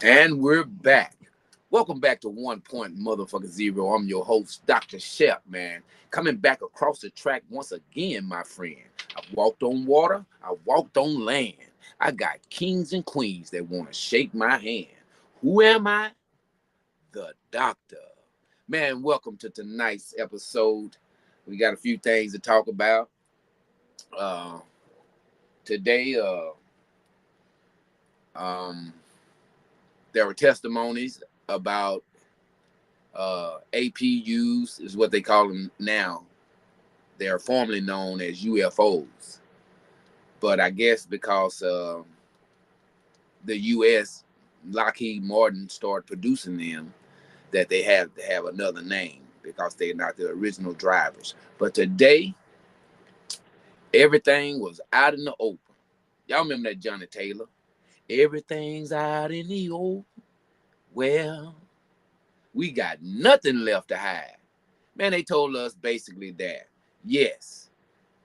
And we're back. Welcome back to One Point Motherfucker Zero. I'm your host, Dr. Shep, man. Coming back across the track once again, my friend. I walked on water, I walked on land. I got kings and queens that want to shake my hand. Who am I? The doctor. Man, welcome to tonight's episode. We got a few things to talk about. Uh, today, um, there were testimonies about APUs is what they call them now. They are formerly known as UFOs, but I guess because the U.S. Lockheed Martin started producing them, that they have to have another name because they're not the original drivers. But today, everything was out in the open. Y'all remember that Johnny Taylor? Everything's out in the open. Well, we got nothing left to hide. Man, they told us basically that yes,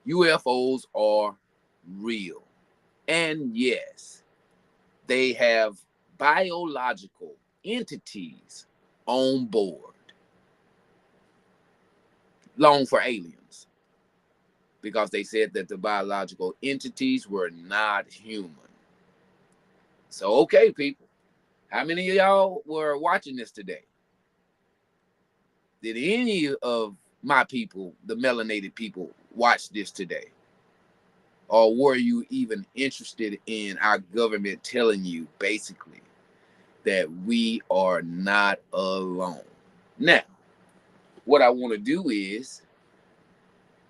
UFOs are real. And yes, they have biological entities on board. Long for aliens, because they said that the biological entities were not human. So, okay, people, how many of y'all were watching this today? Did any of my people, the melanated people, watch this today? Or were you even interested in our government telling you basically that we are not alone? Now, what I want to do is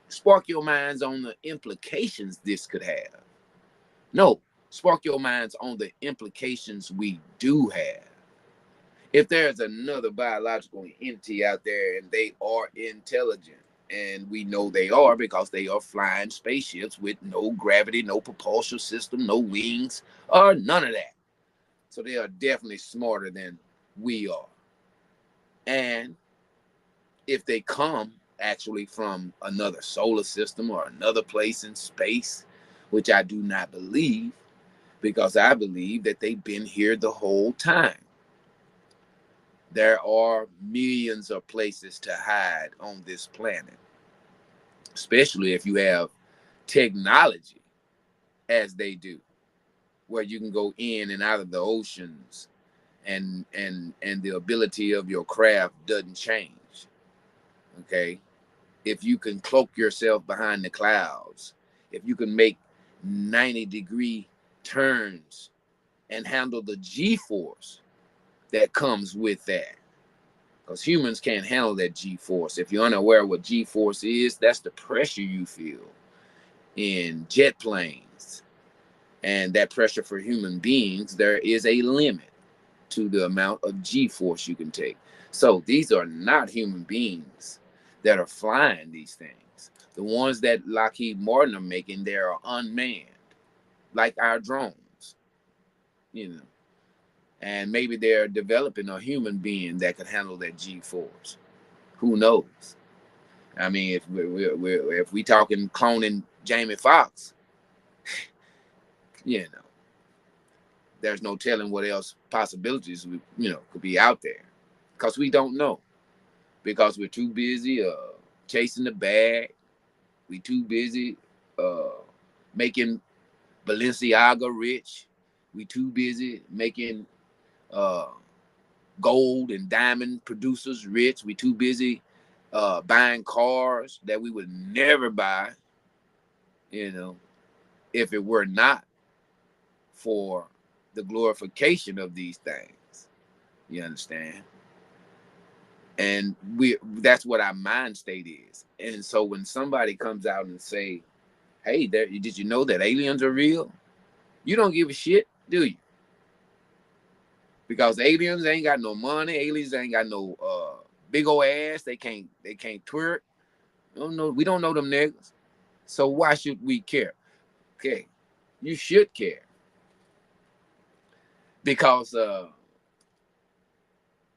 spark your minds on the implications this could have. No, spark your minds on the implications we do have. If there's another biological entity out there and they are intelligent, and we know they are because they are flying spaceships with no gravity, no propulsion system, no wings, or none of that. So they are definitely smarter than we are. And if they come actually from another solar system or another place in space, which I do not believe, because I believe that they've been here the whole time. There are millions of places to hide on this planet, especially if you have technology as they do, where you can go in and out of the oceans and the ability of your craft doesn't change. Okay, if you can cloak yourself behind the clouds, if you can make 90-degree turns and handle the g-force that comes with that, because humans can't handle that g-force. If you're unaware of what g-force is, that's the pressure you feel in jet planes. And that pressure for human beings, there is a limit to the amount of g-force you can take. So these are not human beings that are flying these things. The ones that Lockheed Martin are making, they are unmanned, like our drones, you know. And maybe they're developing a human being that could handle that g-force. Who knows? I mean, if we talking cloning Jamie Foxx, you know, there's no telling what else possibilities could be out there, because we don't know, because we're too busy chasing the bag. We too busy uh, making Balenciaga rich. We too busy making uh, gold and diamond producers rich. We too busy buying cars that we would never buy, you know, if it were not for the glorification of these things. You understand? And that's what our mind state is. And so when somebody comes out and say, hey, did you know that aliens are real? You don't give a shit, do you? Because aliens ain't got no money. Aliens ain't got no big old ass. They can't twerk. We don't know them niggas. So why should we care? Okay, you should care, because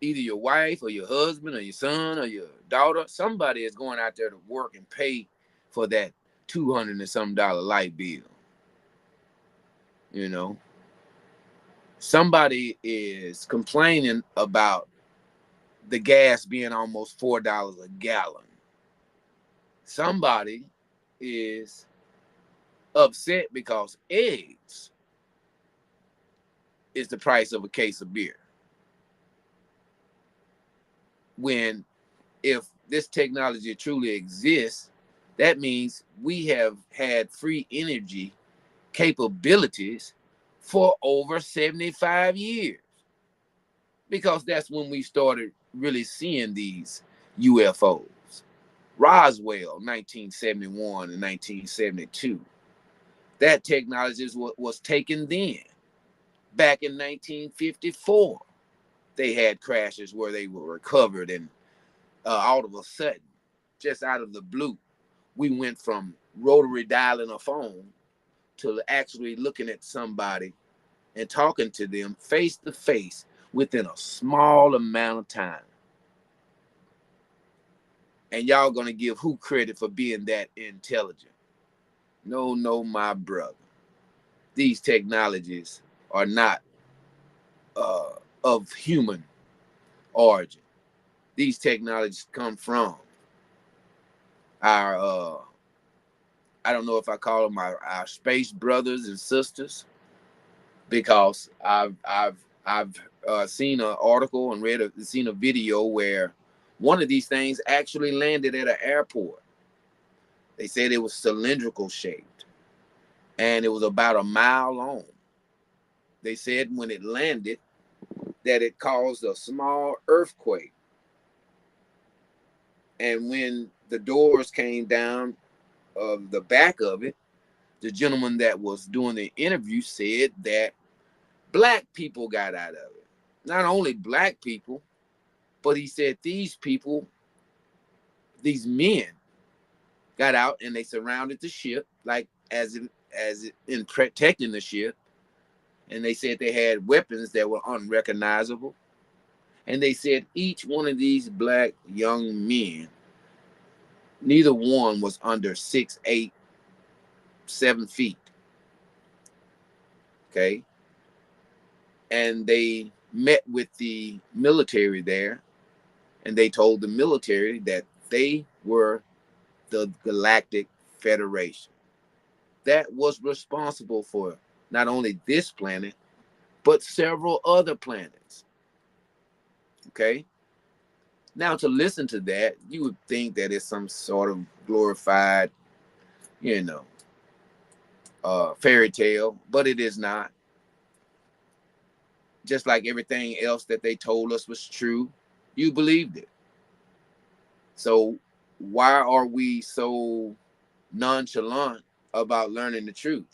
either your wife or your husband or your son or your daughter, somebody is going out there to work and pay for that $200 and some light bill. You know, Somebody is complaining about the gas being almost $4 a gallon. Somebody is upset because eggs is the price of a case of beer. When if this technology truly exists, that means we have had free energy capabilities for over 75 years, because that's when we started really seeing these UFOs. Roswell, 1971 and 1972. That technology was taken then. Back in 1954, they had crashes where they were recovered, and all of a sudden, just out of the blue, we went from rotary dialing a phone to actually looking at somebody and talking to them face to face within a small amount of time. And y'all gonna give who credit for being that intelligent? No, no, my brother. These technologies are not of human origin. These technologies come from our I don't know if I call them our space brothers and sisters, because I've seen an article and seen a video where one of these things actually landed at an airport. They said it was cylindrical shaped and it was about a mile long. They said when it landed that it caused a small earthquake. And when the doors came down of the back of it, the gentleman that was doing the interview said that black people got out of it. Not only black people, but he said these people, these men, got out and they surrounded the ship, like as in protecting the ship. And they said they had weapons that were unrecognizable. And they said each one of these black young men, neither one was under 6, 8, 7 feet. Okay. And they met with the military there, and they told the military that they were the Galactic Federation that was responsible for not only this planet, but several other planets. Okay. Now, to listen to that, you would think that it's some sort of glorified, you know, fairy tale, but it is not. Just like everything else that they told us was true, you believed it. So why are we so nonchalant about learning the truth?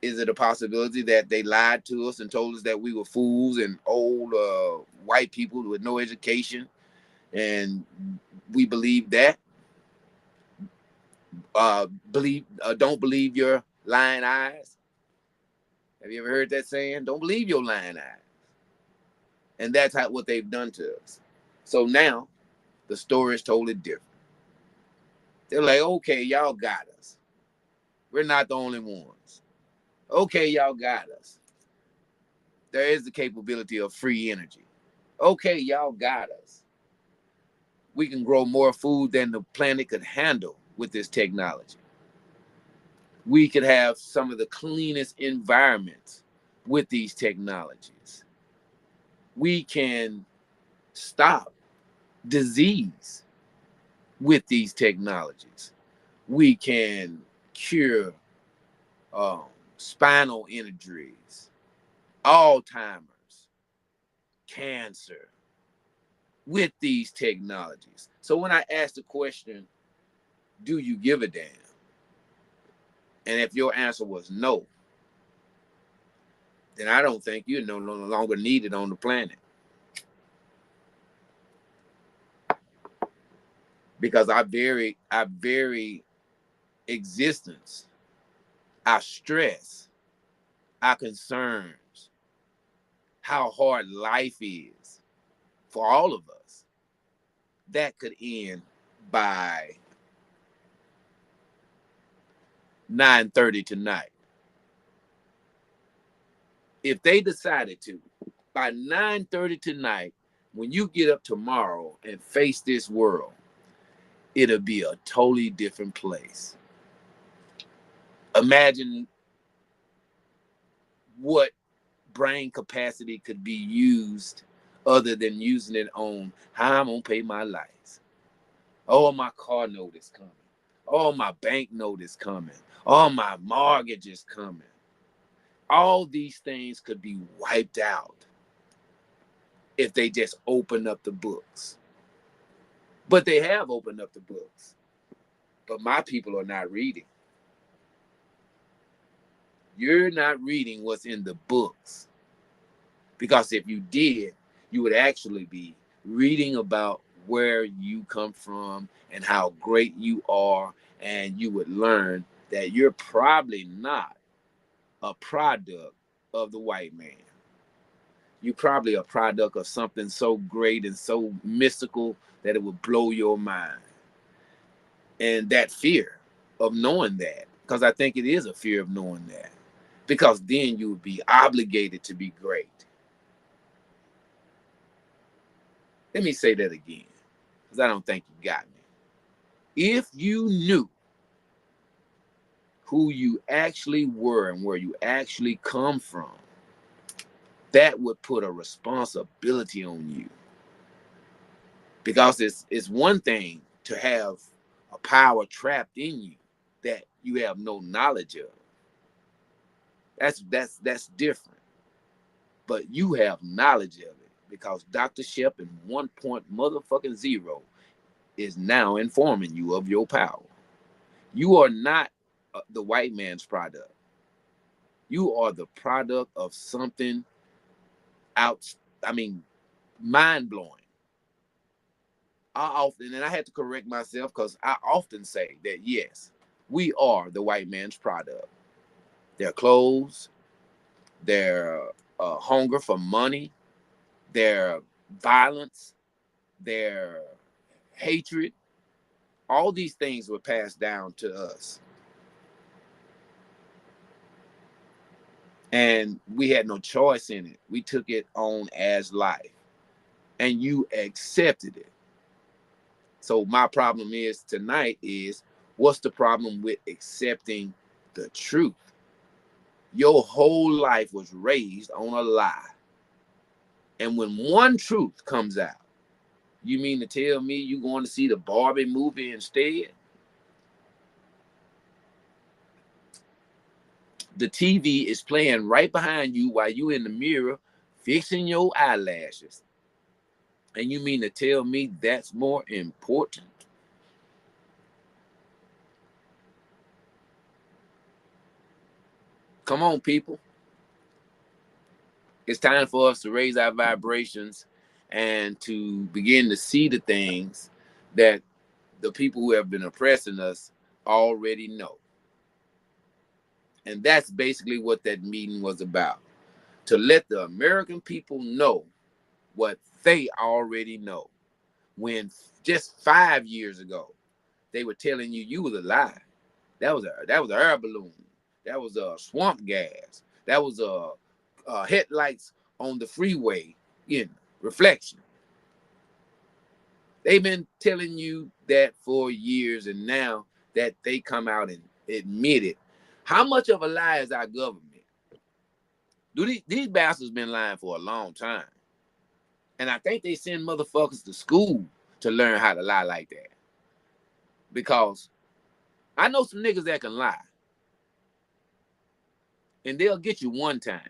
Is it a possibility that they lied to us and told us that we were fools and old white people with no education, and we believe that? Don't believe your lying eyes. Have you ever heard that saying? Don't believe your lying eyes. And that's what they've done to us. So now the story is totally different. They're like, okay, y'all got us. We're not the only ones. Okay, y'all got us. There is the capability of free energy. Okay, y'all got us. We can grow more food than the planet could handle with this technology. We could have some of the cleanest environments with these technologies. We can stop disease with these technologies. We can cure spinal injuries, Alzheimer's, cancer with these technologies. So when I ask the question, do you give a damn? And if your answer was no, then I don't think you're no longer needed on the planet. Because our very existence, our stress, our concerns, how hard life is for all of us, that could end by 9:30 tonight. if they decided to, by 9:30 tonight, when you get up tomorrow and face this world, it'll be a totally different place. Imagine what brain capacity could be used other than using it on how I'm gonna pay my lights. Oh, my car note is coming. Oh, my bank note is coming. Oh, my mortgage is coming. All these things could be wiped out if they just open up the books. But they have opened up the books. But my people are not reading. You're not reading what's in the books. Because if you did, you would actually be reading about where you come from and how great you are. And you would learn that you're probably not a product of the white man. You're probably a product of something so great and so mystical that it would blow your mind. And that fear of knowing that, because I think it is a fear of knowing that, because then you would be obligated to be great. Let me say that again, because I don't think you got me. If you knew who you actually were and where you actually come from, that would put a responsibility on you. Because it's one thing to have a power trapped in you that you have no knowledge of. That's different. But you have knowledge of it because Dr. Shep in 1.0 is now informing you of your power. You are not the white man's product. You are the product of something mind blowing. And I had to correct myself because I often say that, yes, we are the white man's product. Their clothes, their hunger for money, their violence, their hatred, all these things were passed down to us. And we had no choice in it. We took it on as life. And you accepted it. So my problem is tonight is, what's the problem with accepting the truth? Your whole life was raised on a lie. And when one truth comes out, you mean to tell me you're going to see the Barbie movie instead? The TV is playing right behind you while you're in the mirror fixing your eyelashes. And you mean to tell me that's more important? Come on, people. It's time for us to raise our vibrations and to begin to see the things that the people who have been oppressing us already know. And that's basically what that meeting was about. To let the American people know what they already know. When just 5 years ago, they were telling you was a lie. That was an air balloon. That was a swamp gas. That was a headlights on the freeway in reflection. They've been telling you that for years, and now that they come out and admit it, how much of a lie is our government? These bastards been lying for a long time. And I think they send motherfuckers to school to learn how to lie like that. Because I know some niggas that can lie. And they'll get you one time.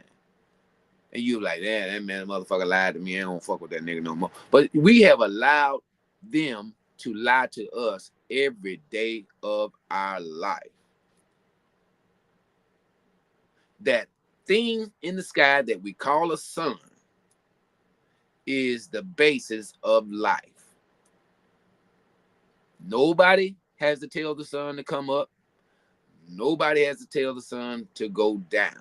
And you like, yeah, that man motherfucker lied to me. I don't fuck with that nigga no more. But we have allowed them to lie to us every day of our life. That thing in the sky that we call a sun is the basis of life. Nobody has to tell the sun to come up. Nobody has to tell the sun to go down.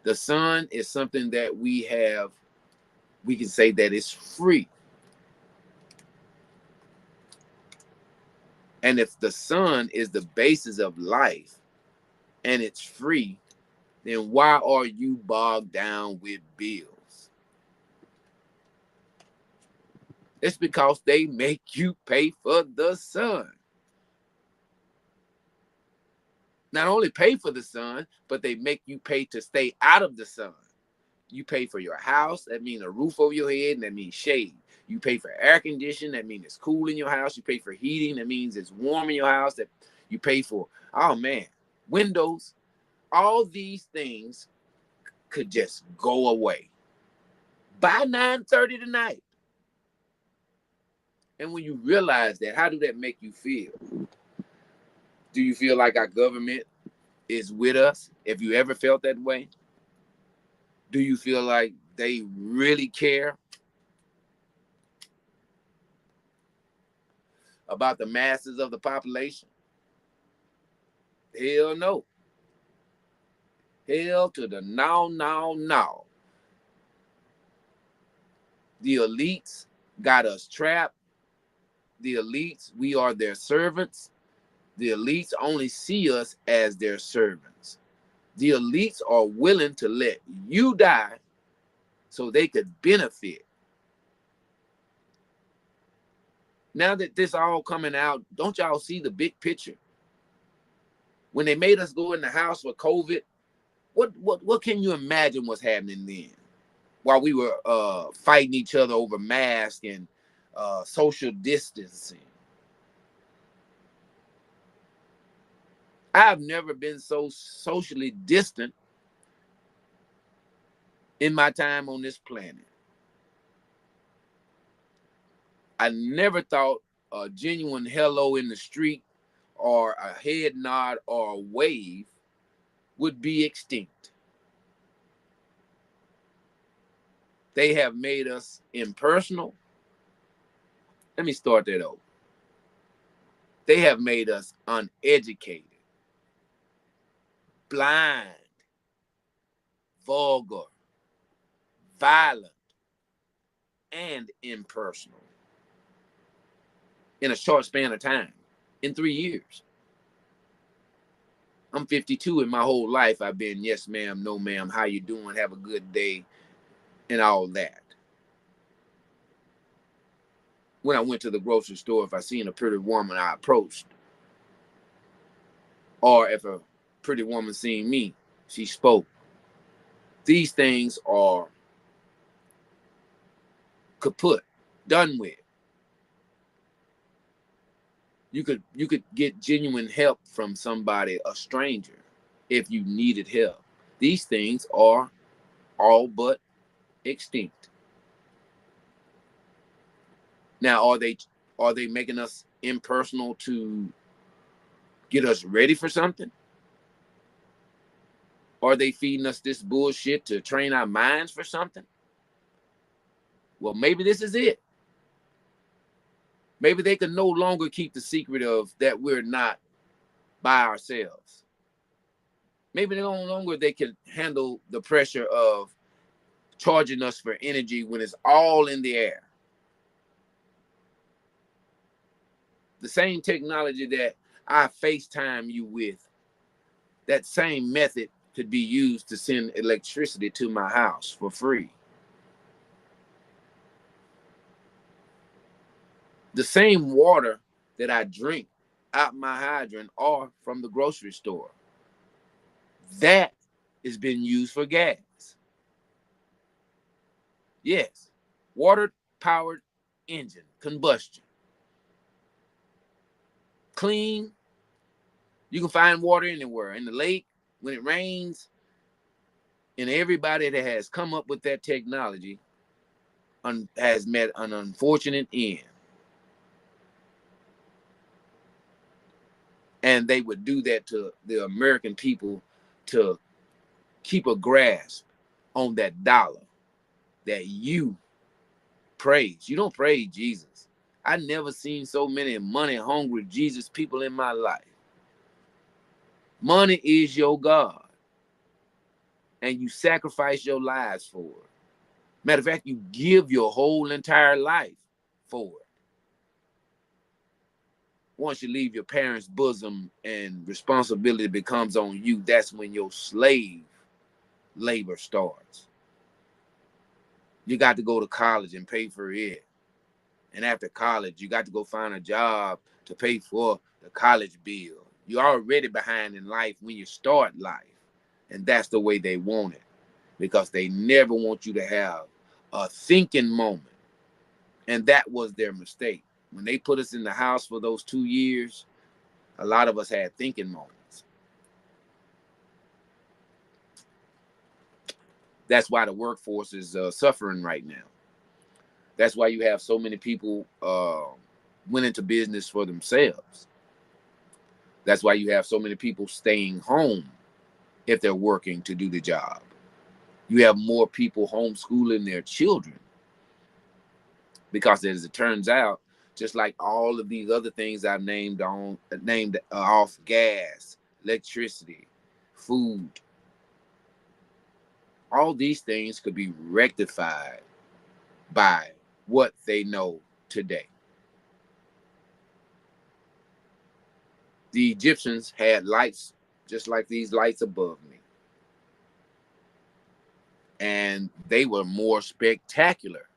The sun is something that we can say that it's free. And if the sun is the basis of life and it's free, then why are you bogged down with bills? It's because they make you pay for the sun. Not only pay for the sun, but they make you pay to stay out of the sun. You pay for your house, that means a roof over your head, and that means shade. You pay for air conditioning, that means it's cool in your house. You pay for heating, that means it's warm in your house. That you pay for, oh man, windows. All these things could just go away by 9:30 tonight. And when you realize that, how do that make you feel? Do you feel like our government is with us? If you ever felt that way? Do you feel like they really care about the masses of the population? Hell no. Hell to the no, no, no. The elites got us trapped. The elites, we are their servants. The elites only see us as their servants. The elites are willing to let you die so they could benefit. Now that this all coming out, don't y'all see the big picture? When they made us go in the house for COVID, what can you imagine was happening then? While we were fighting each other over masks and social distancing. I've never been so socially distant in my time on this planet. I never thought a genuine hello in the street or a head nod or a wave would be extinct. They have made us impersonal. Let me start that over. They have made us uneducated, blind, vulgar, violent, and impersonal in a short span of time, in 3 years. I'm 52, and my whole life I've been yes ma'am, no ma'am, how you doing, have a good day, and all that. When I went to the grocery store, if I seen a pretty woman, I approached. Or if a pretty woman seen me, she spoke. These things are kaput, done with. You could get genuine help from somebody, a stranger, if you needed help. These things are all but extinct. Now, are they making us impersonal to get us ready for something? Are they feeding us this bullshit to train our minds for something? Well, maybe this is it. Maybe they can no longer keep the secret of that we're not by ourselves. Maybe no longer they can handle the pressure of charging us for energy when it's all in the air. The same technology that I FaceTime you with, that same method could be used to send electricity to my house for free. The same water that I drink out my hydrant or from the grocery store, that is being used for gas. Yes, water-powered engine, combustion. Clean. You can find water anywhere. In the lake, when it rains, and everybody that has come up with that technology has met an unfortunate end. And they would do that to the American people to keep a grasp on that dollar that you praise. You don't praise Jesus. I never seen so many money-hungry Jesus people in my life. Money is your God, and you sacrifice your lives for it. Matter of fact, you give your whole entire life for it. Once you leave your parents' bosom and responsibility becomes on you, that's when your slave labor starts. You got to go to college and pay for it. And after college, you got to go find a job to pay for the college bill. You're already behind in life when you start life. And that's the way they want it, because they never want you to have a thinking moment. And that was their mistake. When they put us in the house for those 2 years, a lot of us had thinking moments. That's why the workforce is suffering right now. That's why you have so many people went into business for themselves. That's why you have so many people staying home if they're working to do the job. You have more people homeschooling their children because, as it turns out, just like all of these other things I've named off, gas, electricity, food, all these things could be rectified by what they know today. The Egyptians had lights just like these lights above me, and they were more spectacular.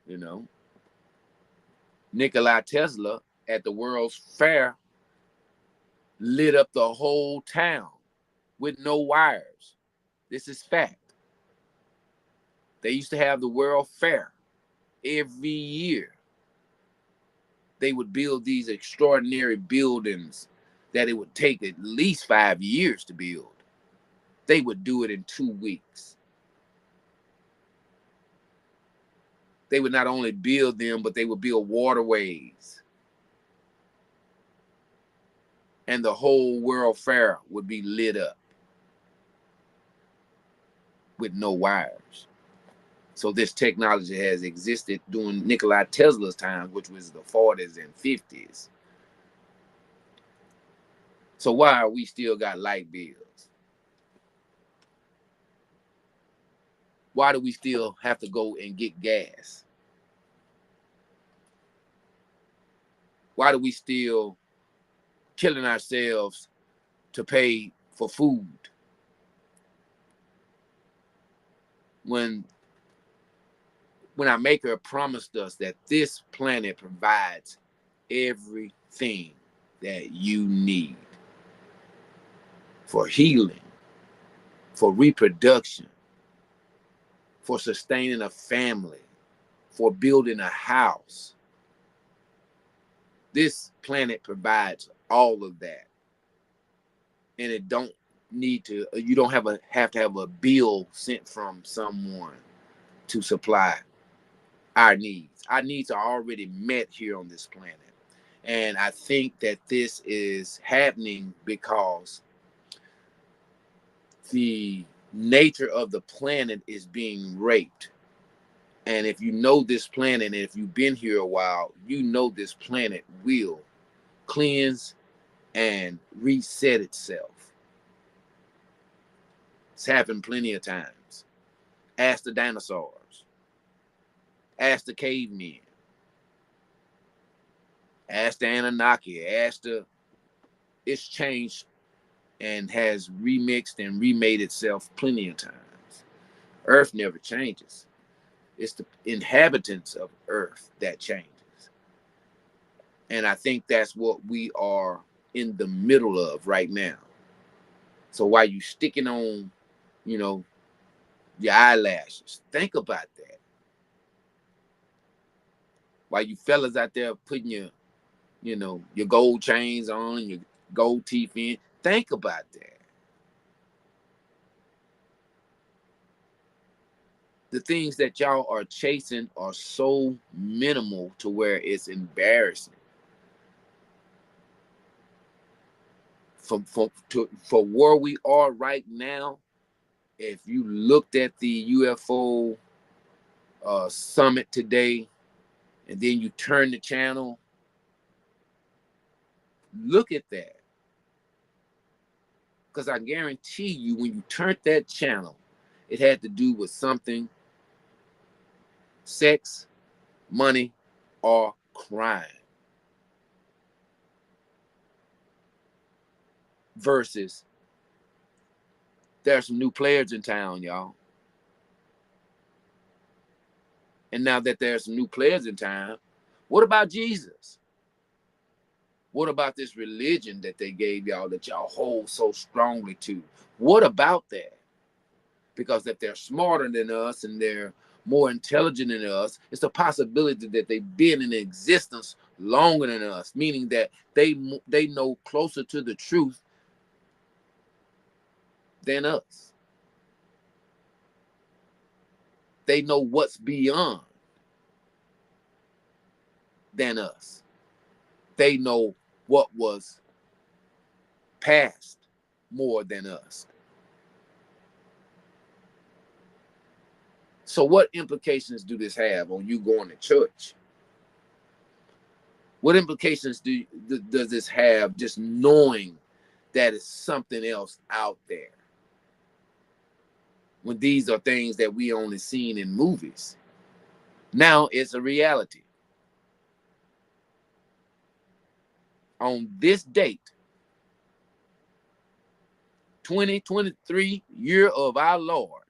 You know, Nikola Tesla at the World's Fair lit up the whole town with no wires. This is fact. They used to have the World Fair every year. They would build these extraordinary buildings that it would take at least 5 years to build. They would do it in 2 weeks. They would not only build them, but they would build waterways. And the whole World Fair would be lit up with no wires. So this technology has existed during Nikola Tesla's time, which was the 40s and 50s. So why are we still got light bills? Why do we still have to go and get gas? Why do we still killing ourselves to pay for food when our maker promised us that this planet provides everything that you need for healing, for reproduction, for sustaining a family, for building a house? This planet provides all of that. And it don't need to, you don't have to have a bill sent from someone to supply our needs. Our needs are already met here on this planet. And I think that this is happening because the nature of the planet is being raped. And if you know this planet, and if you've been here a while, you know this planet will cleanse and reset itself. It's happened plenty of times. Ask the dinosaurs. Ask the cavemen. Ask the Anunnaki. It's changed and has remixed and remade itself plenty of times. Earth never changes. It's the inhabitants of Earth that changes. And I think that's what we are in the middle of right now. So while you sticking on, your eyelashes, think about that. While you fellas out there putting your gold chains on and your gold teeth in, think about that. The things that y'all are chasing are so minimal to where it's embarrassing. For where we are right now, if you looked at the UFO summit today, and then you turn the channel, look at that. Because I guarantee you, when you turned that channel, it had to do with something, sex, money, or crime. Versus There are some new players in town, y'all. And now that there are some new players in town, what about Jesus? What about this religion that they gave y'all that y'all hold so strongly to? What about that? Because if they're smarter than us and they're more intelligent than us, it's a possibility that they've been in existence longer than us, meaning that they know closer to the truth than us. They know what's beyond than us. They know what was past more than us. So what implications do this have on you going to church? What implications does this have just knowing that it's something else out there? When these are things that we only seen in movies. Now it's a reality. On this date, 2023, year of our Lord,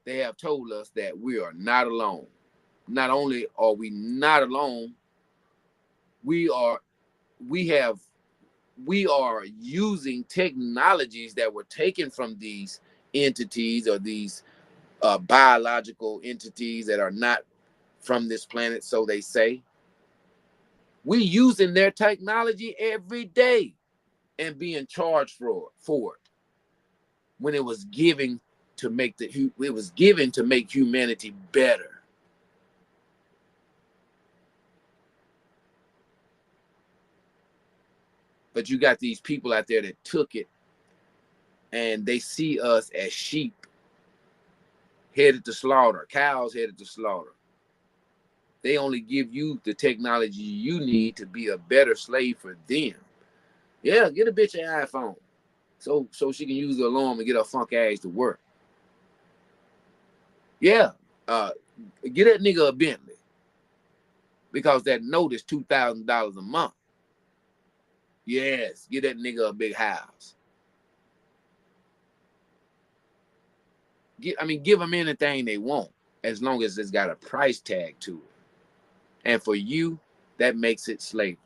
they have told us that we are not alone. Not only are we not alone, we are using technologies that were taken from these entities or these biological entities that are not from this planet, so they say. We using their technology every day and being charged for it when it was given to make humanity better. But you got these people out there that took it and they see us as sheep headed to slaughter, cows headed to slaughter. They only give you the technology you need to be a better slave for them. Yeah, get a bitch an iPhone so she can use the alarm and get her funk ass to work. Yeah, get that nigga a Bentley because that note is $2,000 a month. Yes, get that nigga a big house. Give them anything they want as long as it's got a price tag to it. And for you, that makes it slavery.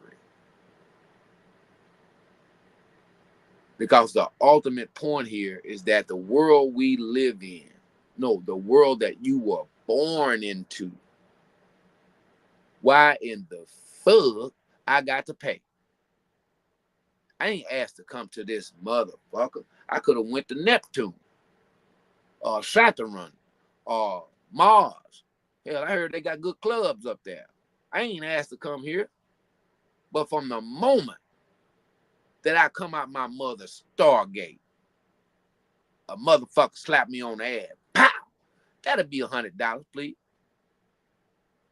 Because the ultimate point here is that the world we live in, no, the world that you were born into, why in the fuck I got to pay? I ain't asked to come to this motherfucker. I could have went to Neptune or Saturn or Mars. Hell, I heard they got good clubs up there. I ain't asked to come here. But from the moment that I come out my mother's Stargate, a motherfucker slap me on the ass. Pow! That'll be $100, please.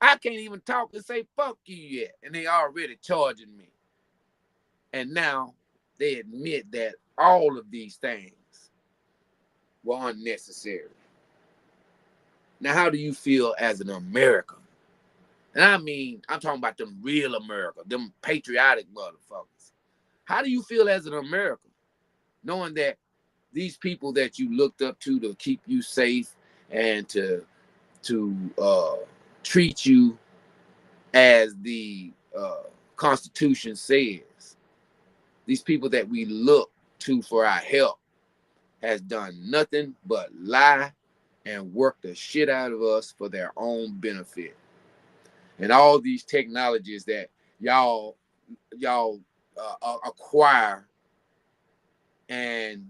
I can't even talk and say fuck you yet. And they already charging me. And now they admit that all of these things were unnecessary. Now, how do you feel as an American? And I'm talking about them real America, them patriotic motherfuckers. How do you feel as an American, knowing that these people that you looked up to keep you safe and to treat you as the Constitution says, these people that we look to for our help has done nothing but lie and work the shit out of us for their own benefit. And all these technologies that y'all acquire and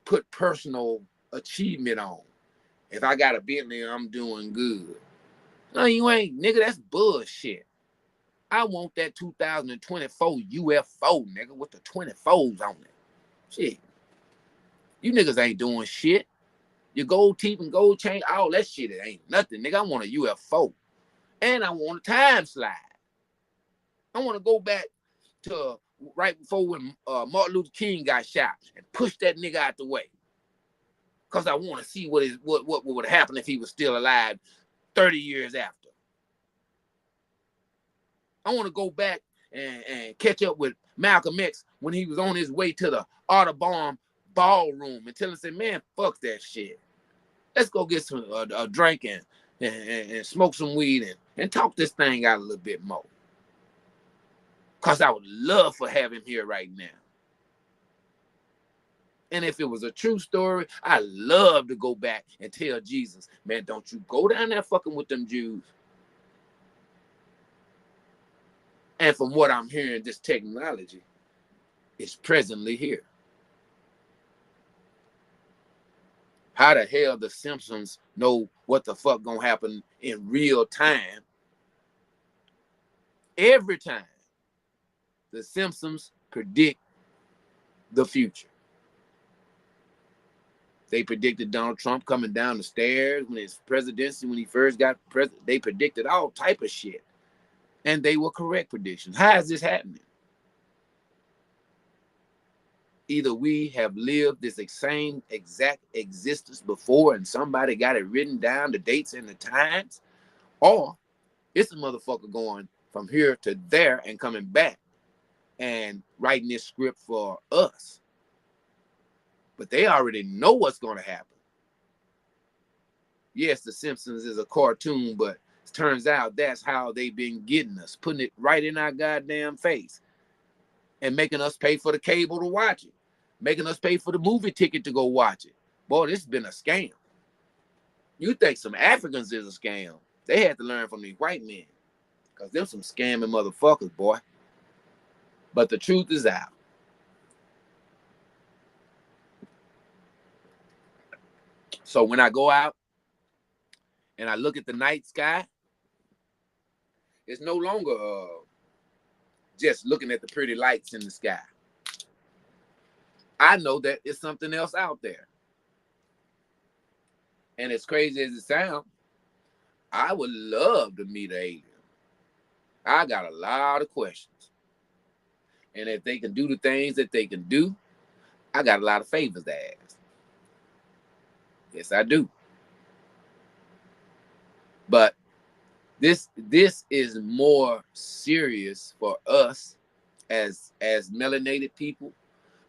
put personal achievement on. If I got a Bentley, I'm doing good. No, you ain't, nigga. That's bullshit. I want that 2024 UFO, nigga, with the 24s on it. Shit. You niggas ain't doing shit. Your gold teeth and gold chain, all that shit, it ain't nothing, nigga. I want a UFO. And I want a time slide. I want to go back to right before when Martin Luther King got shot and push that nigga out the way. Because I want to see what would happen if he was still alive 30 years after. I want to go back and catch up with Malcolm X when he was on his way to the Audubon ballroom and tell them, say, man, fuck that shit. Let's go get some a drink and smoke some weed and talk this thing out a little bit more. Because I would love to have him here right now. And if it was a true story, I'd love to go back and tell Jesus, man, don't you go down there fucking with them Jews. And from what I'm hearing, this technology is presently here. How the hell the Simpsons know what the fuck gonna happen in real time? Every time the Simpsons predict the future. They predicted Donald Trump coming down the stairs when his presidency, when he first got president. They predicted all type of shit. And they were correct predictions. How is this happening? Either we have lived this same exact existence before and somebody got it written down, the dates and the times, or it's a motherfucker going from here to there and coming back and writing this script for us. But they already know what's going to happen. Yes, The Simpsons is a cartoon, but it turns out that's how they've been getting us, putting it right in our goddamn face and making us pay for the cable to watch it, making us pay for the movie ticket to go watch it. Boy, this has been a scam. You think some Africans is a scam. They had to learn from these white men because them some scamming motherfuckers, boy. But the truth is out. So when I go out and I look at the night sky, it's no longer just looking at the pretty lights in the sky. I know that it's something else out there. And as crazy as it sounds, I would love to meet an alien. I got a lot of questions. And if they can do the things that they can do, I got a lot of favors to ask. Yes, I do. But this is more serious for us as melanated people,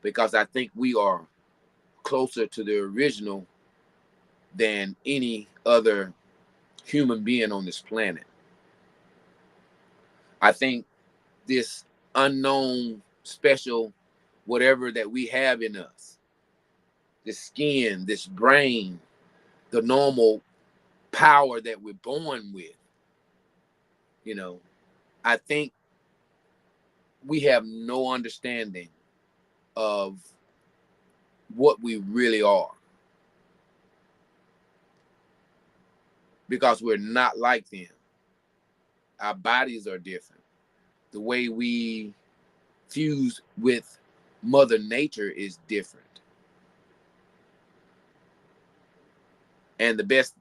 because I think we are closer to the original than any other human being on this planet. I think this unknown special whatever that we have in us, this skin, this brain, the normal power that we're born with, you know, I think we have no understanding of what we really are, because we're not like them. Our bodies are different. The way we fuse with Mother Nature is different. And the best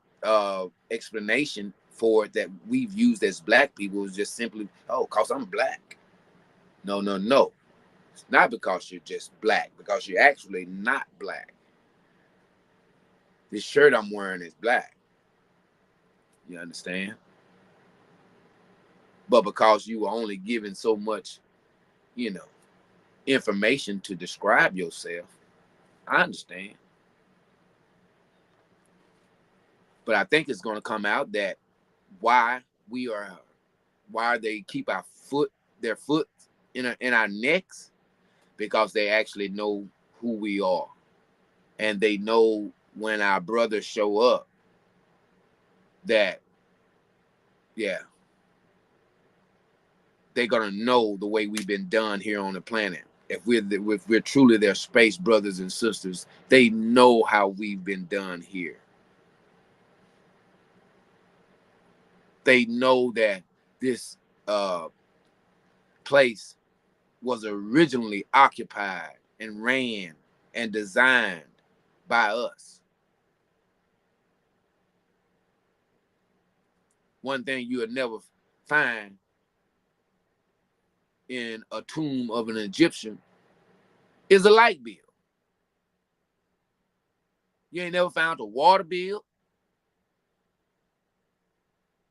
explanation for it that we've used as black people is just simply, oh, because I'm black. No. It's not because you're just black, because you're actually not black. This shirt I'm wearing is black. You understand? But because you were only given so much, information to describe yourself, I understand. But I think it's going to come out that why they keep their foot in our necks, because they actually know who we are. And they know when our brothers show up that, yeah, they're going to know the way we've been done here on the planet. If we're truly their space brothers and sisters, they know how we've been done here. They know that this place was originally occupied and ran and designed by us. One thing you would never find in a tomb of an Egyptian is a light bill. You ain't never found a water bill.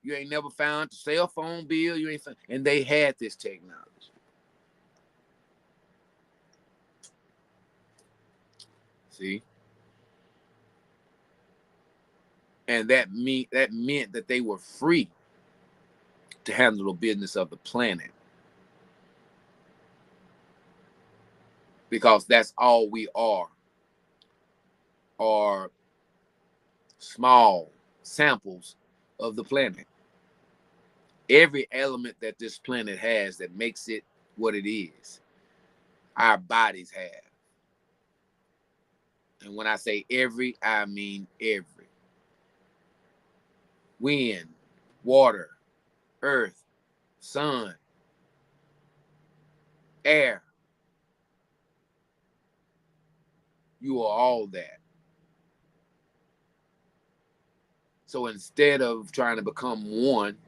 You ain't never found a cell phone bill. And they had this technology. See, and that meant that they were free to handle the business of the planet, because that's all we are small samples of the planet. Every element that this planet has that makes it what it is, our bodies have. And when I say every, I mean every. Wind, water, earth, sun, air. You are all that. So instead of trying to become one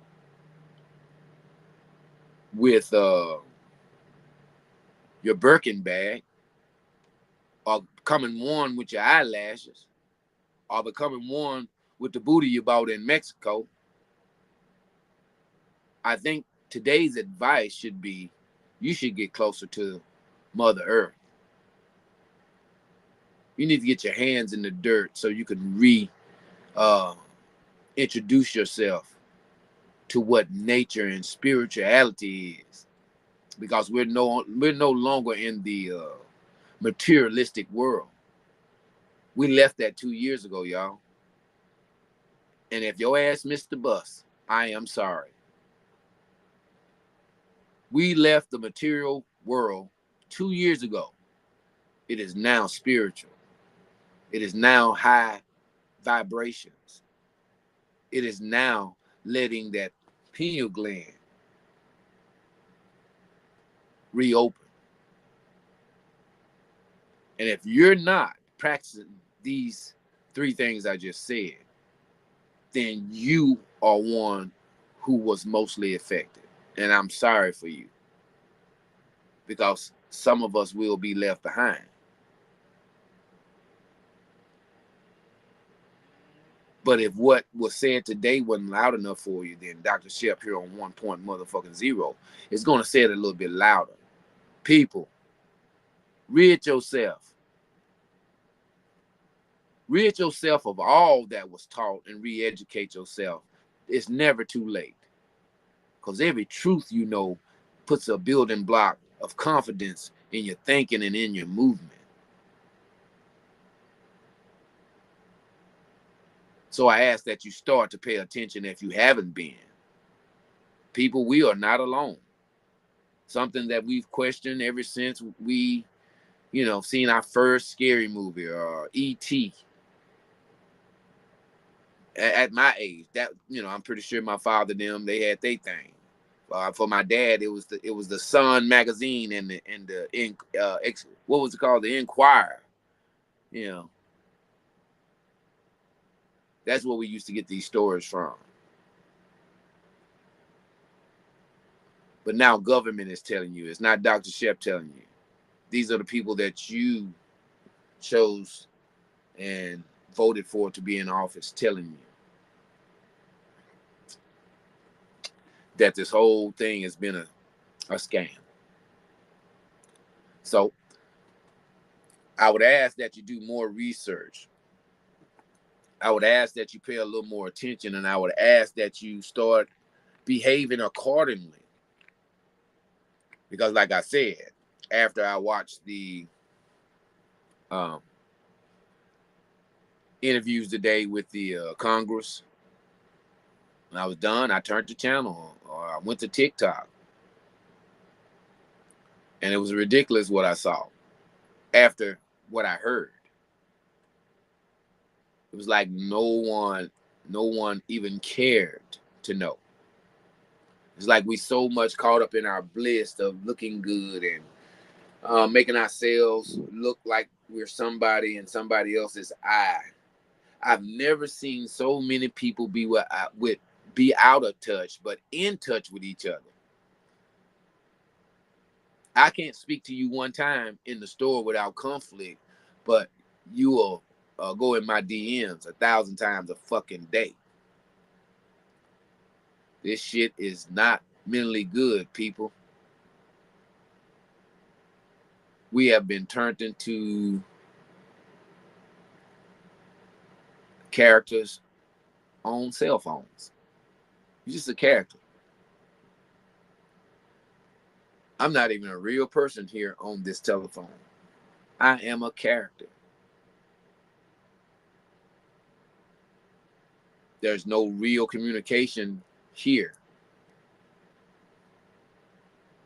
with your Birkin bag, or becoming one with your eyelashes, or becoming one with the booty you bought in Mexico, I think today's advice should be, you should get closer to Mother Earth. You need to get your hands in the dirt so you can introduce yourself to what nature and spirituality is, because we're no longer in the materialistic world. We left that 2 years ago, y'all. And if your ass missed the bus, I am sorry. We left the material world 2 years ago. It is now spiritual. It is now high vibrations. It is now letting that pineal gland reopen. And if you're not practicing these 3 things I just said, then you are one who was mostly affected. And I'm sorry for you, because some of us will be left behind. But if what was said today wasn't loud enough for you, then Dr. Shep here on 1.0 is going to say it a little bit louder. People, rid yourself. Rid yourself of all that was taught and re-educate yourself. It's never too late. Because every truth you know puts a building block of confidence in your thinking and in your movement. So I ask that you start to pay attention if you haven't been. People, we are not alone. Something that we've questioned ever since we, seen our first scary movie or E.T. At my age, that, I'm pretty sure my father and them, they had their thing. For my dad, it was the Sun magazine and what was it called, the Inquirer. That's where we used to get these stories from. But now government is telling you. It's not Dr. Shep telling you. These are the people that you chose and voted for to be in office telling you that this whole thing has been a scam. So I would ask that you do more research. I would ask that you pay a little more attention, and I would ask that you start behaving accordingly. Because like I said, after I watched the interviews today with the Congress, when I was done, I turned the channel or I went to TikTok. And it was ridiculous what I saw after what I heard. It was like no one even cared to know. It's like we so much caught up in our bliss of looking good and making ourselves look like we're somebody in somebody else's eye. I've never seen so many people be out of touch, but in touch with each other. I can't speak to you one time in the store without conflict, but you will go in my DMs 1,000 times a fucking day. This shit is not mentally good, people. We have been turned into characters on cell phones. You're just a character. I'm not even a real person here on this telephone. I am a character. There's no real communication here.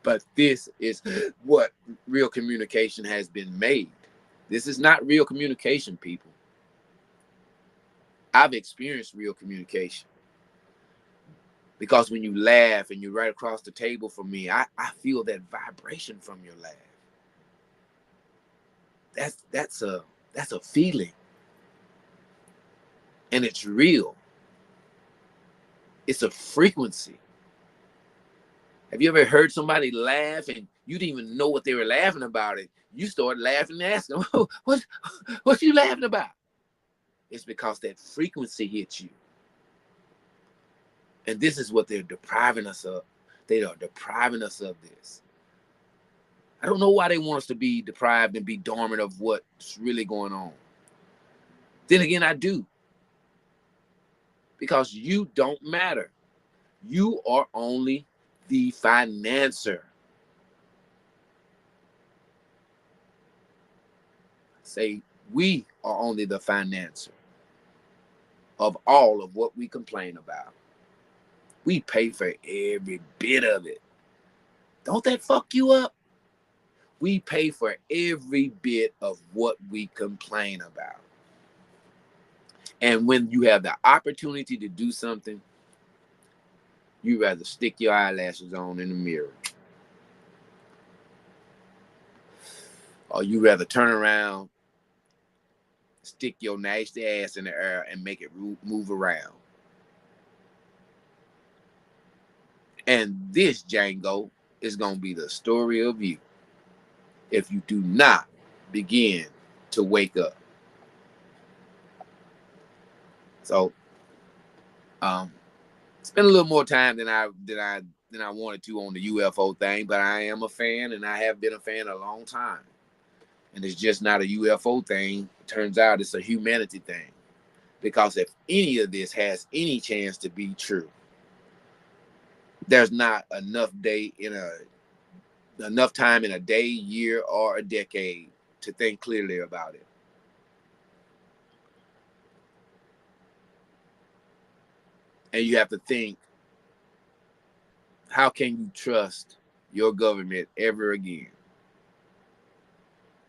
But this is what real communication has been made. This is not real communication, people. I've experienced real communication. Because when you laugh and you're right across the table from me, I feel that vibration from your laugh. That's a feeling. And it's real. It's a frequency. Have you ever heard somebody laugh and you didn't even know what they were laughing about it? You start laughing and asking, what you laughing about? It's because that frequency hits you. And this is what they're depriving us of. They are depriving us of this. I don't know why they want us to be deprived and be dormant of what's really going on. Then again, I do. Because you don't matter. You are only the financer. Say, we are only the financer of all of what we complain about. We pay for every bit of it. Don't that fuck you up? We pay for every bit of what we complain about. And when you have the opportunity to do something, you rather stick your eyelashes on in the mirror. Or you rather turn around, stick your nasty ass in the air and make it move around. And this, Django, is going to be the story of you if you do not begin to wake up. So, spend a little more time than I wanted to on the UFO thing, but I am a fan, and I have been a fan a long time. And it's just not a UFO thing. It turns out it's a humanity thing. Because if any of this has any chance to be true, there's not enough time in a day, year, or a decade to think clearly about it. And you have to think, how can you trust your government ever again?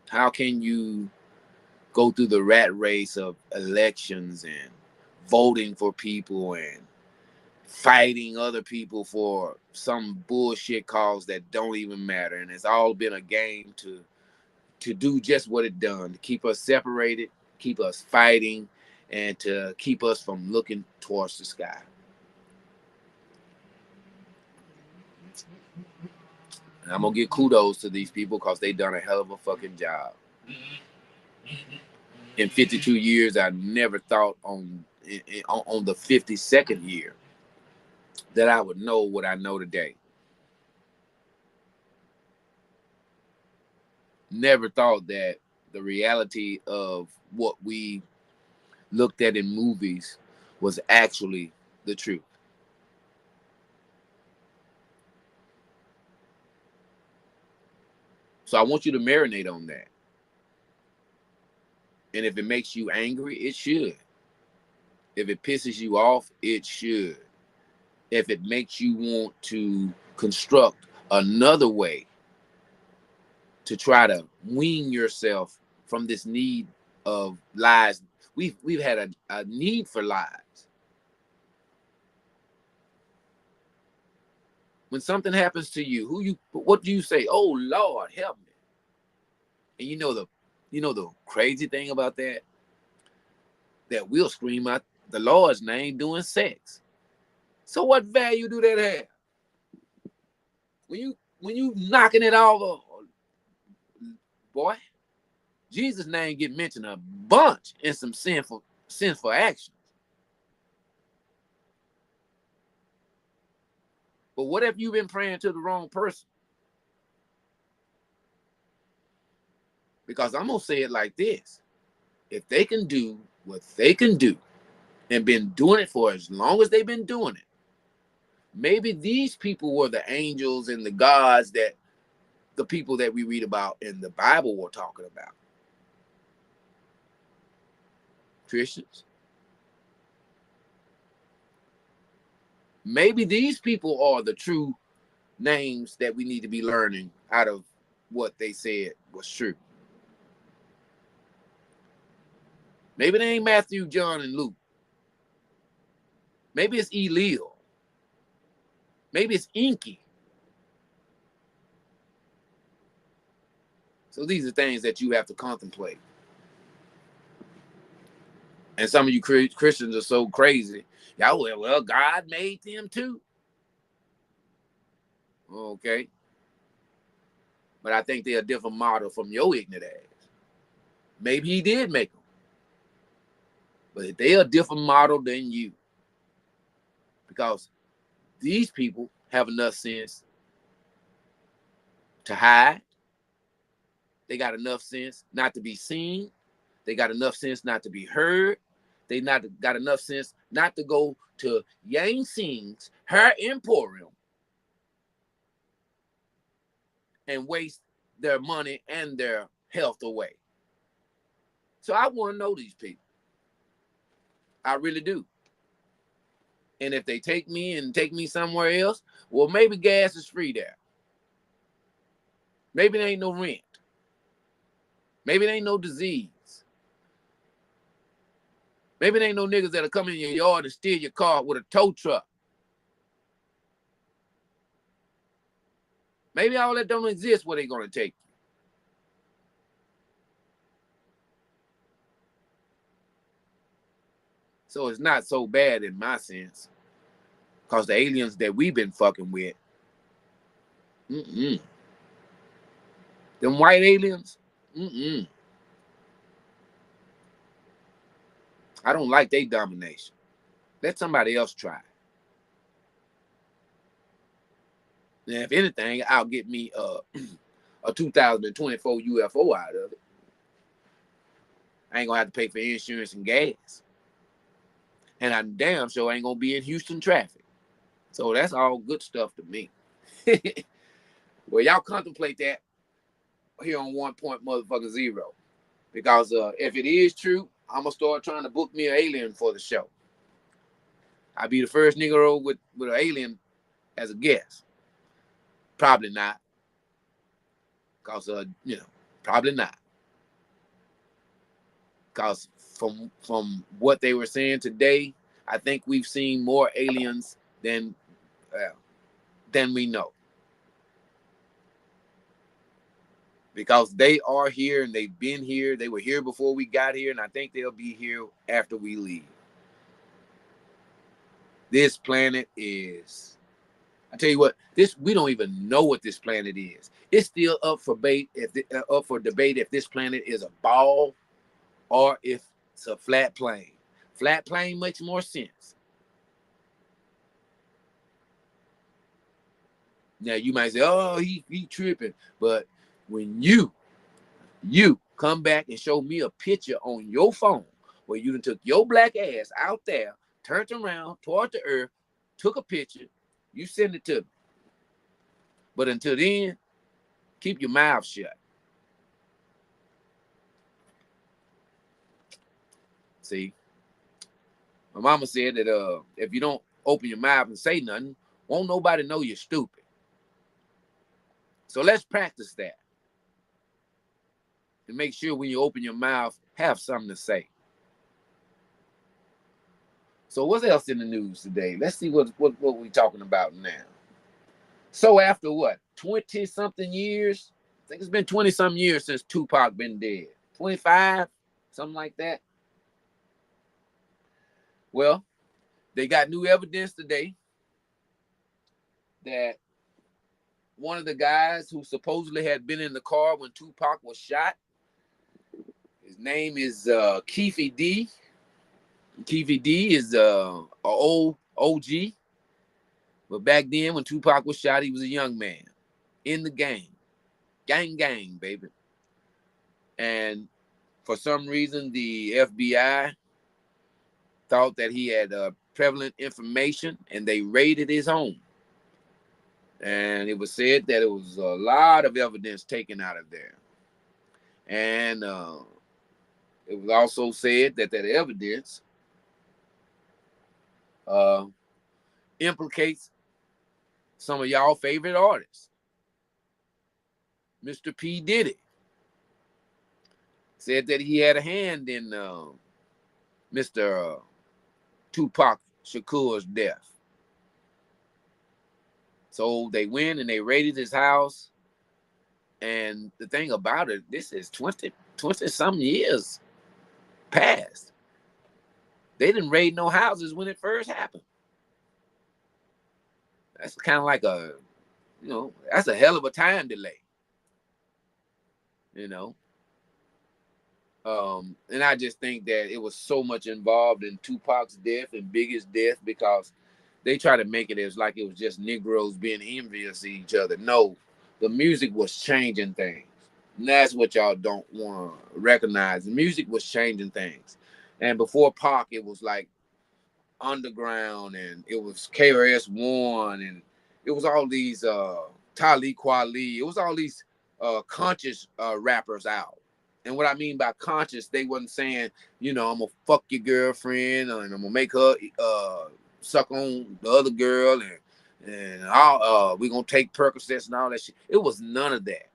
How can you go through the rat race of elections and voting for people and fighting other people for some bullshit cause that don't even matter? And it's all been a game to do just what it done, to keep us separated, keep us fighting, and to keep us from looking towards the sky. And I'm gonna give kudos to these people because they done a hell of a fucking job. In 52 years, I never thought on the 52nd year that I would know what I know today. Never thought that the reality of what we looked at in movies was actually the truth. So I want you to marinate on that. And if it makes you angry, it should. If it pisses you off, it should. If it makes you want to construct another way to try to wean yourself from this need of lies. We've had a need for lies. When something happens to you, what do you say? Oh Lord, help me. And you know the crazy thing about that we'll scream out the Lord's name doing sex. So what value do that have? When you knocking it all over, boy, Jesus' name get mentioned a bunch in some sinful actions. But what if you've been praying to the wrong person? Because I'm gonna say it like this: if they can do what they can do and been doing it for as long as they've been doing it. Maybe these people were the angels and the gods that the people that we read about in the Bible were talking about. Christians. Maybe these people are the true names that we need to be learning out of what they said was true. Maybe they ain't Matthew, John, and Luke. Maybe it's Elil. Maybe it's Inky. So these are things that you have to contemplate. And some of you Christians are so crazy. Y'all, well, God made them too. Okay. But I think they're a different model from your ignorant ass. Maybe he did make them. But they're a different model than you. Because these people have enough sense to hide. They got enough sense not to be seen. They got enough sense not to be heard. They not got enough sense not to go to Yang Sing's Hair Emporium and waste their money and their health away. So I want to know these people. I really do. And if they take me and take me somewhere else, well, maybe gas is free there. Maybe there ain't no rent. Maybe there ain't no disease. Maybe there ain't no niggas that'll come in your yard and steal your car with a tow truck. Maybe all that don't exist where they gonna take you. So it's not so bad in my sense. Because the aliens that we've been fucking with, them white aliens, I don't like their domination. Let somebody else try. And if anything, I'll get me a 2024 UFO out of it. I ain't gonna have to pay for insurance and gas. And I'm damn sure ain't gonna be in Houston traffic. So that's all good stuff to me. Well, y'all contemplate that here on 1.0. Because if it is true, I'm gonna start trying to book me an alien for the show. I'll be the first nigga with an alien as a guest. Probably not. Because probably not. Because from what they were saying today, I think we've seen more aliens than we know. Because they are here and they've been here. They were here before we got here, and I think they'll be here after we leave. This planet is, I tell you what, we don't even know what this planet is. It's still up for debate if this planet is a ball or if it's a flat plane. Flat plane makes more sense. Now you might say, "Oh, he tripping," but when you come back and show me a picture on your phone where you done took your black ass out there, turned around toward the earth, took a picture, you send it to me. But until then, keep your mouth shut. See, my mama said that if you don't open your mouth and say nothing, won't nobody know you're stupid. So let's practice that. And make sure when you open your mouth, have something to say. So what else in the news today? Let's see what we're talking about now. So after what, 20-something years? I think it's been 20-some years since Tupac been dead. 25, something like that. Well, they got new evidence today that one of the guys who supposedly had been in the car when Tupac was shot, his name is Keefe D. Keefe D is an old OG. But back then, when Tupac was shot, he was a young man in the game. Gang, baby. And for some reason, the FBI thought that he had prevalent information, and they raided his home. And it was said that it was a lot of evidence taken out of there. And it was also said that that evidence implicates some of y'all favorite artists. Mr. P. Diddy said that he had a hand in Mr. Tupac Shakur's death. So they went and they raided his house. And the thing about it, this is 20 some years past. They didn't raid no houses when it first happened. That's kind of like a, that's a hell of a time delay. And I just think that it was so much involved in Tupac's death and Biggie's death, because they try to make it as like it was just Negroes being envious of each other. No, the music was changing things. And that's what y'all don't want to recognize. The music was changing things. And before Pac, it was like underground, and it was KRS-One, and it was all these Talib Kweli. It was all these conscious rappers out. And what I mean by conscious, they wasn't saying, I'm gonna fuck your girlfriend and I'm gonna make her suck on the other girl, and we're gonna take Percocets and all that shit. It was none of that.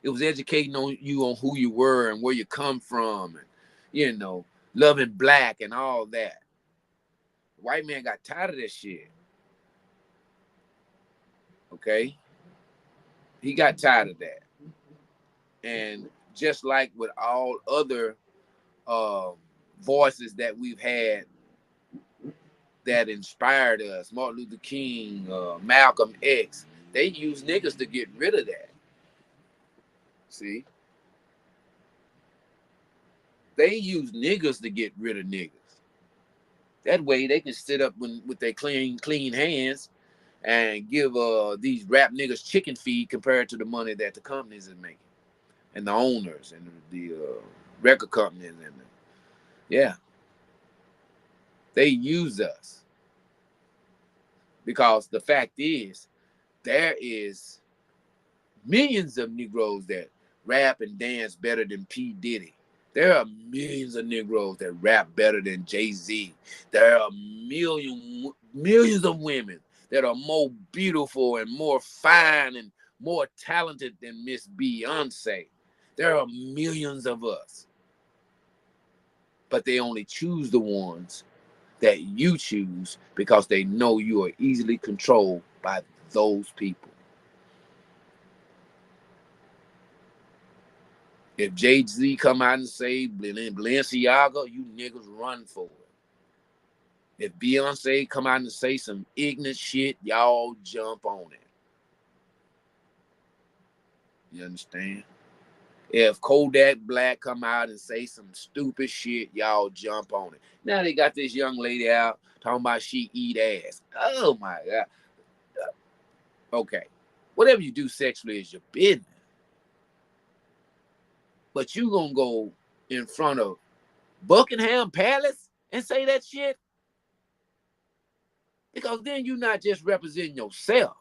It was educating you on who you were and where you come from, and loving black and all that. The white man got tired of this shit. Okay? He got tired of that. And just like with all other voices that we've had that inspired us, Martin Luther King, Malcolm X, they use niggas to get rid of that. See? They use niggas to get rid of niggas. That way they can sit up with their clean hands and give these rap niggas chicken feed compared to the money that the companies are making, and the owners and the record companies. And they use us, because the fact is there is millions of Negroes that rap and dance better than P. Diddy. There are millions of Negroes that rap better than Jay-Z. There are millions of women that are more beautiful and more fine and more talented than Miss Beyonce. There are millions of us. But they only choose the ones that you choose because they know you are easily controlled by those people. If Jay-Z come out and say Balenciaga, you niggas run for it. If Beyonce come out and say some ignorant shit, y'all jump on it. You understand? If Kodak Black come out and say some stupid shit, y'all jump on it. Now they got this young lady out talking about she eat ass. Oh my God. Okay. Whatever you do sexually is your business. But you gonna go in front of Buckingham Palace and say that shit? Because then you're not just representing yourself.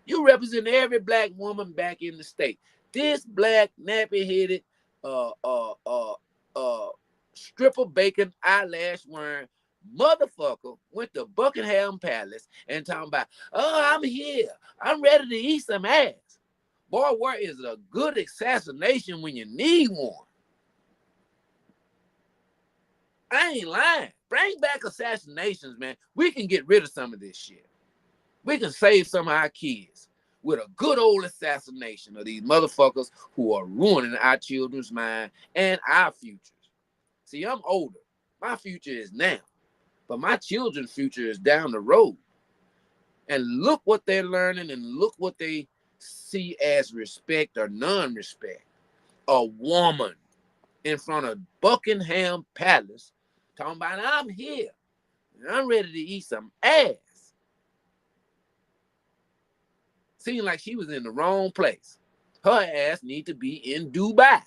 You represent every black woman back in the state. This black nappy-headed stripper bacon eyelash wearing motherfucker went to Buckingham Palace and talking about, I'm here. I'm ready to eat some ass. Boy, where is a good assassination when you need one? I ain't lying. Bring back assassinations, man. We can get rid of some of this shit. We can save some of our kids with a good old assassination of these motherfuckers who are ruining our children's mind and our futures. See, I'm older. My future is now. But my children's future is down the road. And look what they're learning, and look what they see as respect or non-respect. A woman in front of Buckingham Palace talking about, I'm here and I'm ready to eat some ass. Seemed like she was in the wrong place. Her ass need to be in Dubai.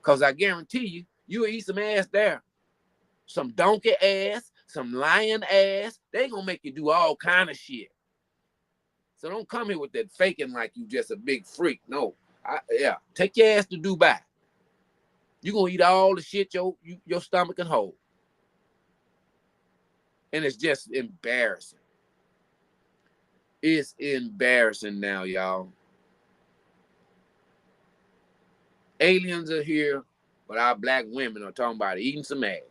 Because I guarantee you'll eat some ass there some donkey ass, some lion ass. They gonna make you do all kind of shit. So don't come here with that faking like you just a big freak. No, take your ass to Dubai. You gonna eat all the shit your stomach can hold, and it's just embarrassing. It's embarrassing now, y'all. Aliens are here, but our black women are talking about eating some ass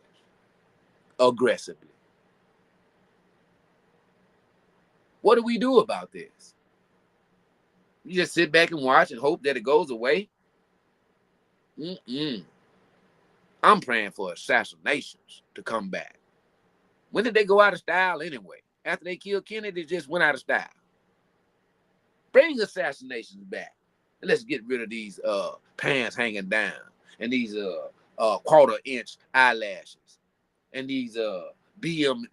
aggressively. What do we do about this? You just sit back and watch and hope that it goes away? I'm praying for assassinations to come back. When did they go out of style anyway? After they killed Kennedy, they just went out of style. Bring assassinations back. And let's get rid of these pants hanging down and these quarter-inch eyelashes and these BLMs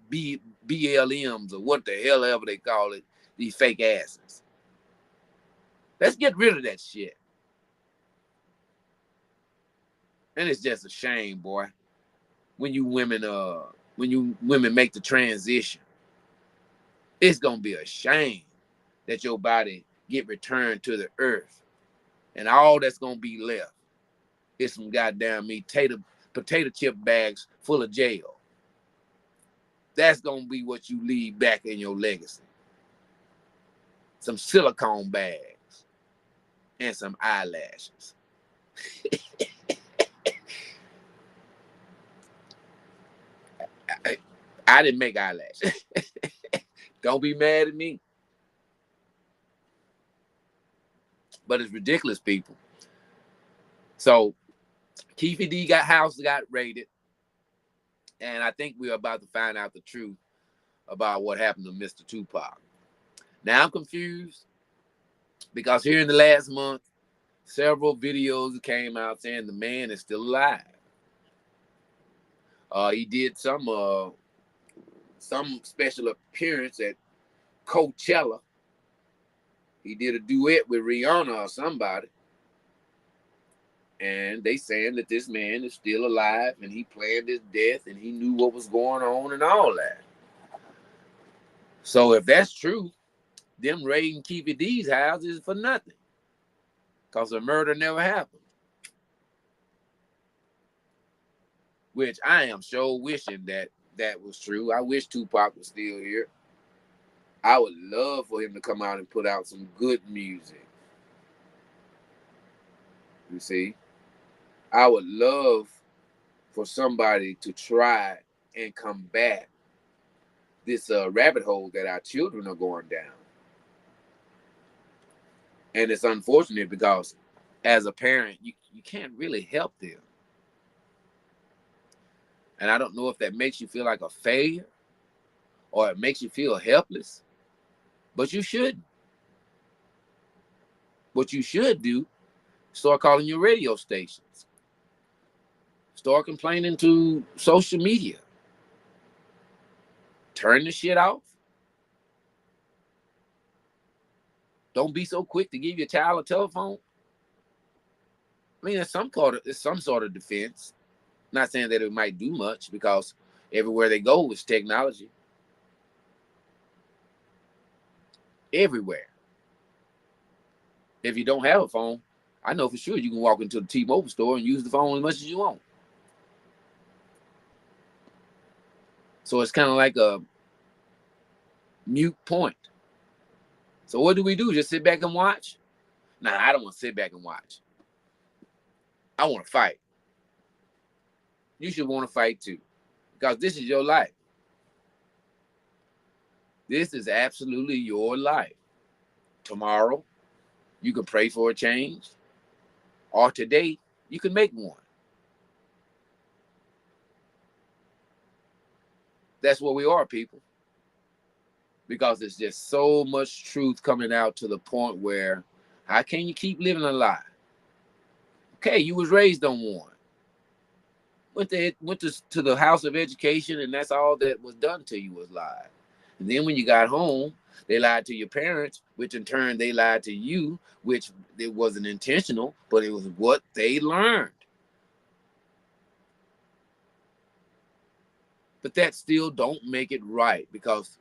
or what the hell ever they call it, these fake asses. Let's get rid of that shit. And it's just a shame, boy, when you women make the transition. It's gonna be a shame that your body get returned to the earth, and all that's gonna be left is some goddamn potato chip bags full of jail. That's gonna be what you leave back in your legacy. Some silicone bags and some eyelashes. I didn't make eyelashes. Don't be mad at me. But it's ridiculous, people. So Keffe D house got raided. And I think we're about to find out the truth about what happened to Mr. Tupac. Now I'm confused because here in the last month, several videos came out saying the man is still alive. He did some special appearance at Coachella. He did a duet with Rihanna or somebody. And they saying that this man is still alive and he planned his death and he knew what was going on and all that. So if that's true, them raiding Keffe D's house is for nothing. Because the murder never happened. Which I am sure wishing that was true. I wish Tupac was still here. I would love for him to come out and put out some good music. You see? I would love for somebody to try and combat this rabbit hole that our children are going down. And it's unfortunate because as a parent, you can't really help them. And I don't know if that makes you feel like a failure or it makes you feel helpless, but you shouldn't. What you should do, start calling your radio stations. Start complaining to social media. Turn the shit off. Don't be so quick to give your child a telephone. I mean, it's some sort of defense. Not saying that it might do much because everywhere they go is technology. Everywhere. If you don't have a phone, I know for sure you can walk into the T-Mobile store and use the phone as much as you want. So it's kind of like a mute point. So what do? Just sit back and watch? Nah, I don't want to sit back and watch. I want to fight. You should want to fight too, because this is your life. This is absolutely your life. Tomorrow, you can pray for a change, or today, you can make one. That's where we are, people. Because there's just so much truth coming out to the point where, how can you keep living a lie? Okay, you was raised on one. Went to the House of Education, and that's all that was done to you was lied. And then when you got home, they lied to your parents, which in turn they lied to you, which it wasn't intentional, but it was what they learned. But that still don't make it right, because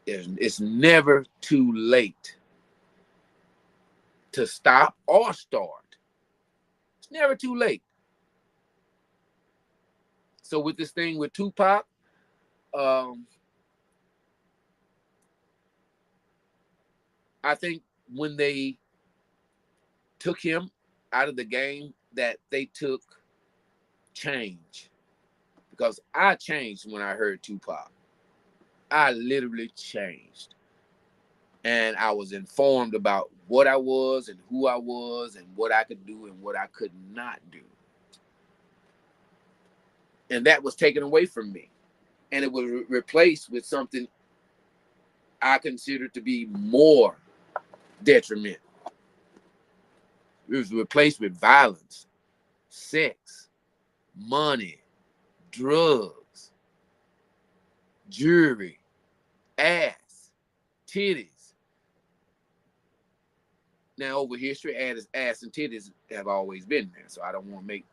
it's never too late to stop or start. It's never too late. So with this thing with Tupac, I think when they took him out of the game, that they took change. Because I changed when I heard Tupac. I literally changed. And I was informed about what I was and who I was and what I could do and what I could not do. And that was taken away from me. And it was replaced with something I considered to be more detriment. It was replaced with violence, sex, money, drugs, jewelry, ass, titties. Now, over history, ass and titties have always been there, so I don't want to make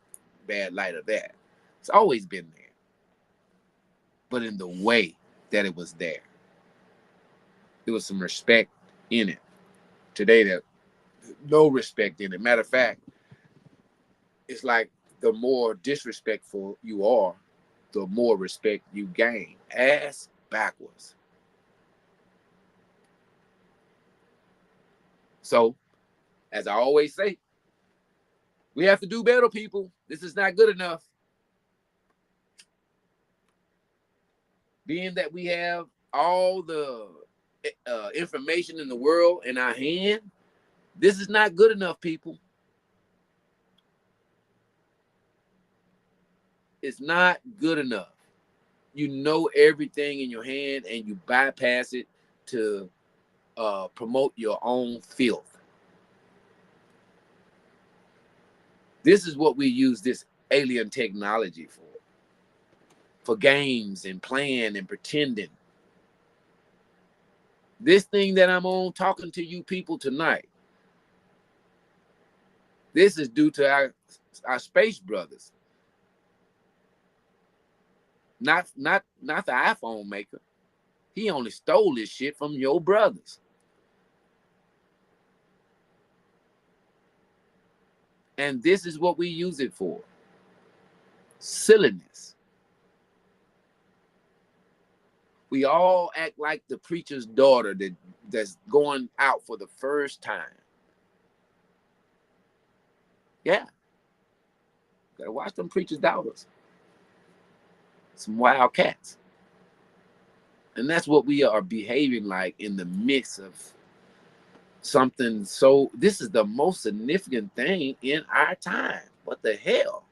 bad light of that. It's always been there. But in the way that it was there, there was some respect in it. Today, there's no respect in it. Matter of fact, it's like the more disrespectful you are, the more respect you gain. Ass backwards. So, as I always say, we have to do better, people. This is not good enough. Being that we have all the information in the world in our hand, this is not good enough, people. It's not good enough. You know everything in your hand and you bypass it to promote your own filth. This is what we use this alien technology for games and playing and pretending. This thing that I'm on talking to you people tonight, this is due to our space brothers. Not the iPhone maker. He only stole this shit from your brothers. And this is what we use it for. Silliness. We all act like the preacher's daughter that's going out for the first time. Yeah. Gotta watch them preacher's daughters. Some wild cats. And that's what we are behaving like in the midst of something. So this is the most significant thing in our time. What the hell?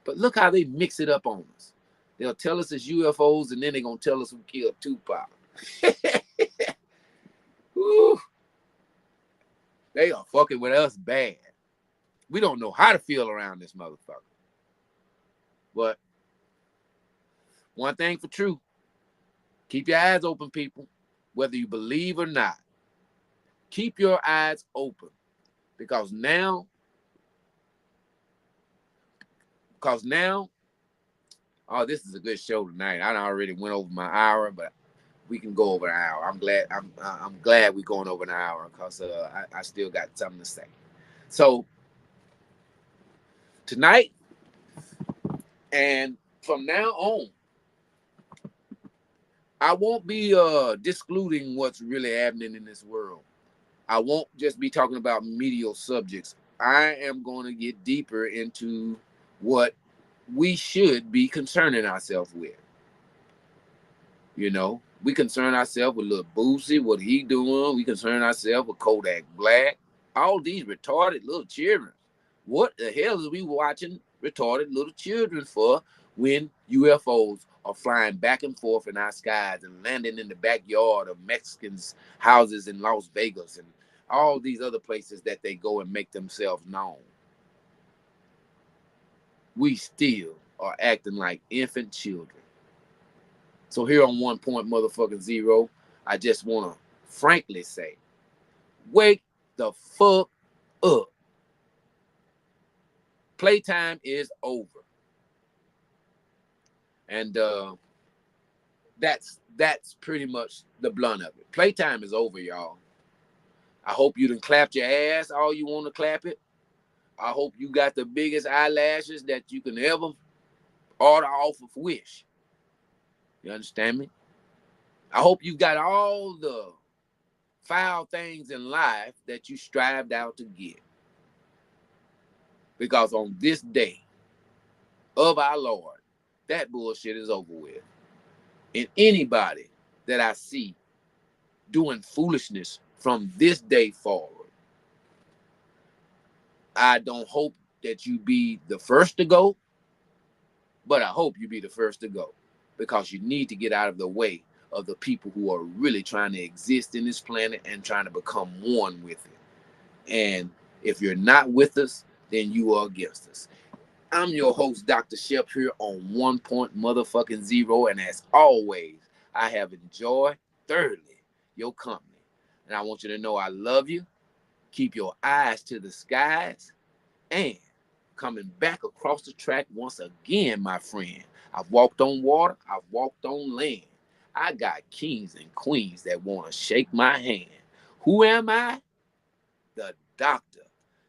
But look how they mix it up on us. They'll tell us it's UFOs, and then they're going to tell us who killed Tupac. They are fucking with us bad. We don't know how to feel around this motherfucker. But one thing for true, keep your eyes open, people, whether you believe or not. Keep your eyes open, because now, oh, this is a good show tonight. I already went over my hour, but we can go over an hour. I'm glad we're going over an hour, because I still got something to say. So tonight and from now on, I won't be discluding what's really happening in this world. I won't just be talking about medial subjects. I am going to get deeper into what we should be concerning ourselves with. You know, we concern ourselves with Lil Boosie, what he doing. We concern ourselves with Kodak Black. All these retarded little children. What the hell is we watching retarded little children for when UFOs are flying back and forth in our skies and landing in the backyard of Mexicans' houses in Las Vegas and all these other places that they go and make themselves known? We still are acting like infant children. So here on 1.0, I just want to frankly say, wake the fuck up. Playtime is over. And that's pretty much the blunt of it. Playtime is over, y'all. I hope you done clapped your ass all you want to clap it. I hope you got the biggest eyelashes that you can ever order off of Wish. You understand me? I hope you got all the foul things in life that you strived out to get. Because on this day of our Lord, that bullshit is over with. And anybody that I see doing foolishness from this day forward, I don't hope that you be the first to go, but I hope you be the first to go, because you need to get out of the way of the people who are really trying to exist in this planet and trying to become one with it. And if you're not with us, then you are against us. I'm your host, Dr. Shep, here on 1.0, and as always, I have enjoyed thoroughly your company. And I want you to know I love you. Keep your eyes to the skies. And coming back across the track once again, my friend. I've walked on water. I've walked on land. I got kings and queens that want to shake my hand. Who am I? The doctor.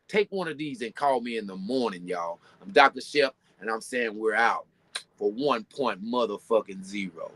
Take one of these and call me in the morning, y'all. I'm Dr. Shep, and I'm saying we're out for 1.0.